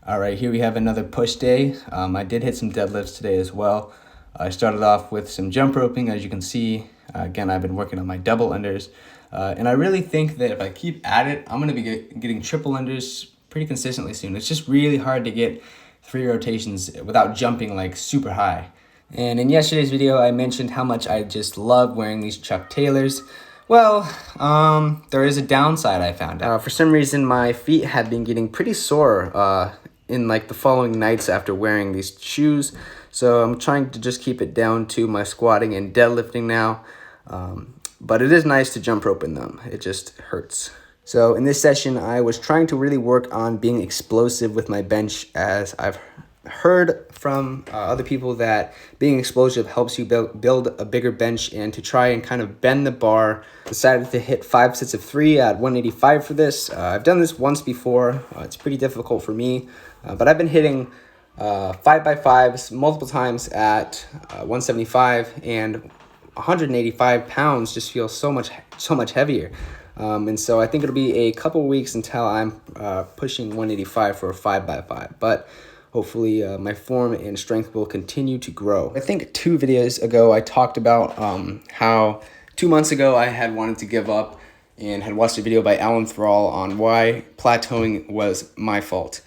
All right, here we have another push day. I did hit some deadlifts today as well. I started off with some jump roping, as you can see. Again, I've been working on my double unders. And I really think that if I keep at it, I'm gonna be getting triple unders pretty consistently soon. It's just really hard to get 3 rotations without jumping like super high. And in yesterday's video, I mentioned how much I just love wearing these Chuck Taylors. Well, there is a downside I found out. For some reason, my feet have been getting pretty sore in like the following nights after wearing these shoes. So I'm trying to just keep it down to my squatting and deadlifting now. But it is nice to jump rope in them. It just hurts. So in this session, I was trying to really work on being explosive with my bench, as I've heard from other people that being explosive helps you build a bigger bench. And to try and kind of bend the bar, decided to hit 5 sets of 3 at 185 for this. I've done this once before. It's pretty difficult for me, but I've been hitting 5x5s multiple times at 175, and 185 pounds just feels so much heavier. And so I think it'll be a couple weeks until I'm pushing 185 for a 5x5, but hopefully my form and strength will continue to grow. I think 2 videos ago I talked about how 2 months ago I had wanted to give up and had watched a video by Alan Thrall on why plateauing was my fault.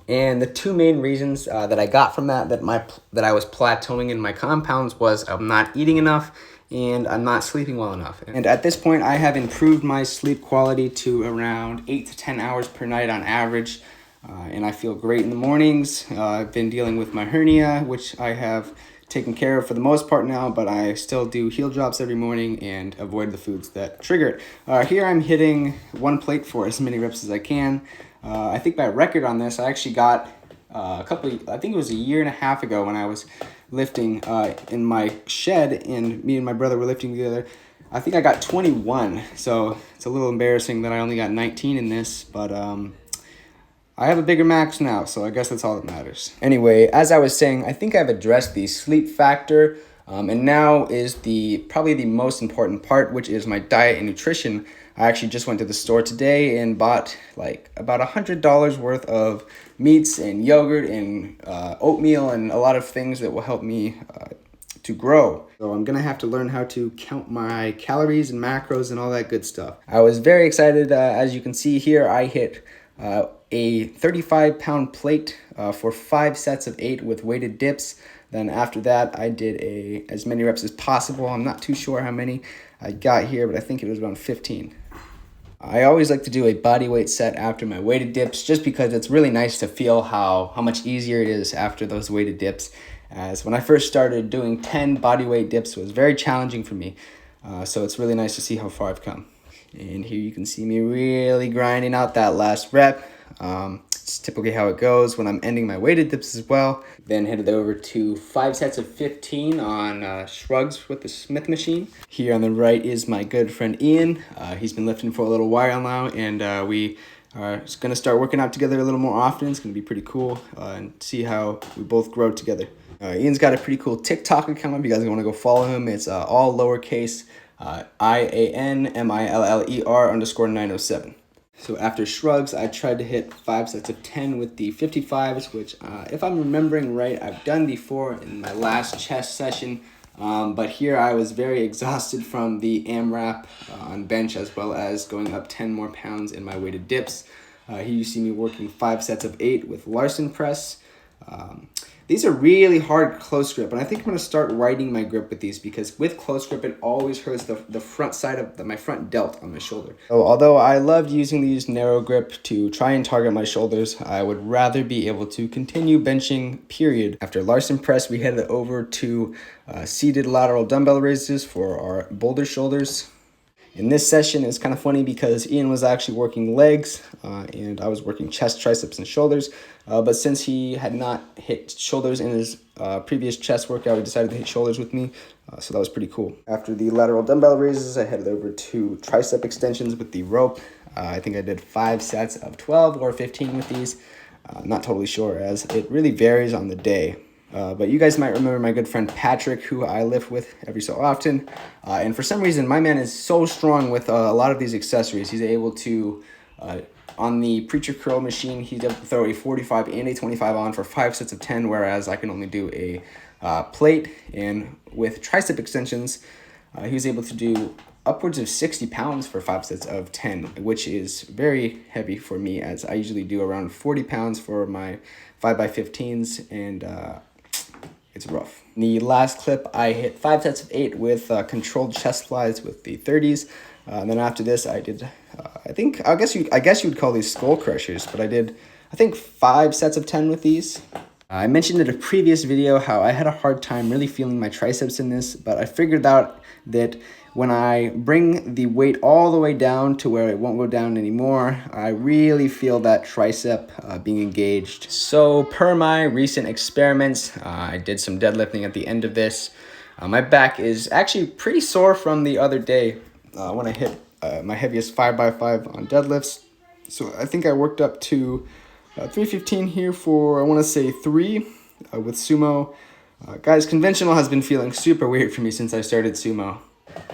And the 2 main reasons that I got from that I was plateauing in my compounds was I'm not eating enough and I'm not sleeping well enough. And at this point, I have improved my sleep quality to around 8 to 10 hours per night on average. And I feel great in the mornings. I've been dealing with my hernia, which I have taken care of for the most part now, but I still do heel drops every morning and avoid the foods that trigger it. Here I'm hitting 1 plate for as many reps as I can. I think my record on this, I actually got I think it was a year and a half ago when I was lifting in my shed, and me and my brother were lifting together. I think I got 21, so it's a little embarrassing that I only got 19 in this, but I have a bigger max now, so I guess that's all that matters. Anyway, as I was saying, I think I've addressed the sleep factor, and now is probably the most important part, which is my diet and nutrition. I actually just went to the store today and bought like about $100 worth of meats and yogurt and oatmeal and a lot of things that will help me to grow. So I'm gonna have to learn how to count my calories and macros and all that good stuff. I was very excited. As you can see here, I hit a 35-pound plate for 5 sets of 8 with weighted dips. Then after that, I did as many reps as possible. I'm not too sure how many I got here, but I think it was around 15. I always like to do a body weight set after my weighted dips, just because it's really nice to feel how much easier it is after those weighted dips. As when I first started, doing 10 body weight dips was very challenging for me. So it's really nice to see how far I've come. And here you can see me really grinding out that last rep. It's typically how it goes when I'm ending my weighted dips as well. Then headed over to 5 sets of 15 on shrugs with the Smith machine. Here on the right is my good friend Ian. He's been lifting for a little while now, and we are going to start working out together a little more often. It's going to be pretty cool and see how we both grow together. Ian's got a pretty cool TikTok account if you guys want to go follow him. It's all lowercase IANMILLER_907. So after shrugs, I tried to hit 5 sets of 10 with the 55s, which if I'm remembering right, I've done before in my last chest session. But here I was very exhausted from the AMRAP on bench, as well as going up 10 more pounds in my weighted dips. Here you see me working 5 sets of 8 with Larson press. These are really hard close grip, and I think I'm going to start widening my grip with these, because with close grip it always hurts the front side of my front delt on my shoulder. So although I loved using these narrow grip to try and target my shoulders, I would rather be able to continue benching, period. After Larson press, we headed over to seated lateral dumbbell raises for our boulder shoulders. In this session, it's kind of funny because Ian was actually working legs and I was working chest, triceps, and shoulders. But since he had not hit shoulders in his previous chest workout, he decided to hit shoulders with me. So that was pretty cool. After the lateral dumbbell raises, I headed over to tricep extensions with the rope. I think I did 5 sets of 12 or 15 with these. Not totally sure, as it really varies on the day. But you guys might remember my good friend Patrick, who I lift with every so often. And for some reason, my man is so strong with a lot of these accessories. He's able to On the preacher curl machine, he's able to throw a 45 and a 25 on for 5 sets of 10, whereas I can only do a plate. And with tricep extensions, he was able to do upwards of 60 pounds for 5 sets of 10, which is very heavy for me, as I usually do around 40 pounds for my 5x15s, and it's rough. In the last clip, I hit 5 sets of 8 with controlled chest flies with the 30s. And then after this, I did, I guess you would call these skull crushers, but I did, I think, 5 sets of 10 with these. I mentioned in a previous video how I had a hard time really feeling my triceps in this, but I figured out that when I bring the weight all the way down to where it won't go down anymore, I really feel that tricep being engaged. So per my recent experiments, I did some deadlifting at the end of this. My back is actually pretty sore from the other day when I hit my heaviest 5x5 on deadlifts. So I think I worked up to 315 here for, I want to say 3 with sumo. Guys, conventional has been feeling super weird for me since I started sumo.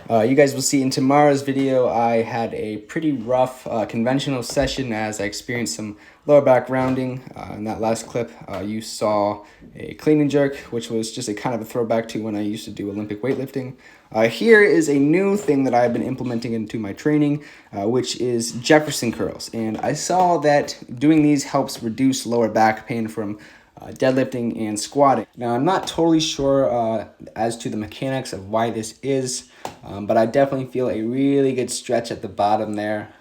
You guys will see in tomorrow's video, I had a pretty rough conventional session as I experienced some lower back rounding. In that last clip, you saw a clean and jerk, which was just a kind of a throwback to when I used to do Olympic weightlifting. Here is a new thing that I've been implementing into my training, which is Jefferson curls. And I saw that doing these helps reduce lower back pain from deadlifting and squatting. Now, I'm not totally sure as to the mechanics of why this is, but I definitely feel a really good stretch at the bottom there.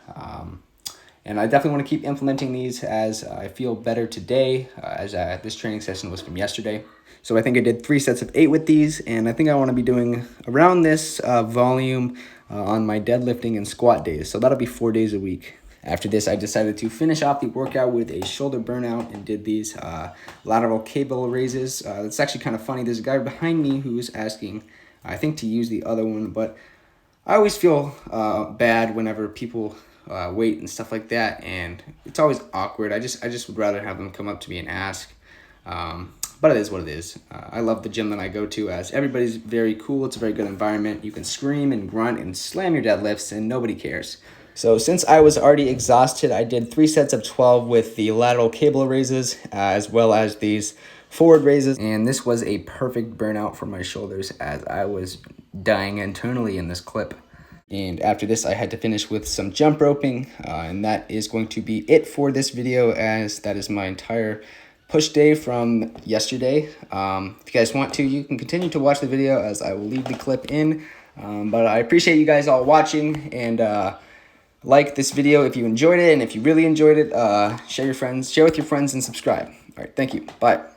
And I definitely want to keep implementing these as I feel better today, as this training session was from yesterday. So I think I did 3 sets of 8 with these, and I think I want to be doing around this volume on my deadlifting and squat days. So that'll be 4 days a week. After this, I decided to finish off the workout with a shoulder burnout and did these lateral cable raises. It's actually kind of funny. There's a guy behind me who's asking, I think, to use the other one, but I always feel bad whenever people wait and stuff like that, and it's always awkward. I just would rather have them come up to me and ask. But it is what it is. I love the gym that I go to, as everybody's very cool. It's a very good environment. You can scream and grunt and slam your deadlifts and nobody cares. So since I was already exhausted, I did 3 sets of 12 with the lateral cable raises, as well as these forward raises. And this was a perfect burnout for my shoulders, as I was dying internally in this clip. And after this, I had to finish with some jump roping, and that is going to be it for this video, as that is my entire push day from yesterday. If you guys want to, you can continue to watch the video, as I will leave the clip in. But I appreciate you guys all watching, and like this video if you enjoyed it, and if you really enjoyed it, share with your friends, and subscribe. All right, thank you. Bye.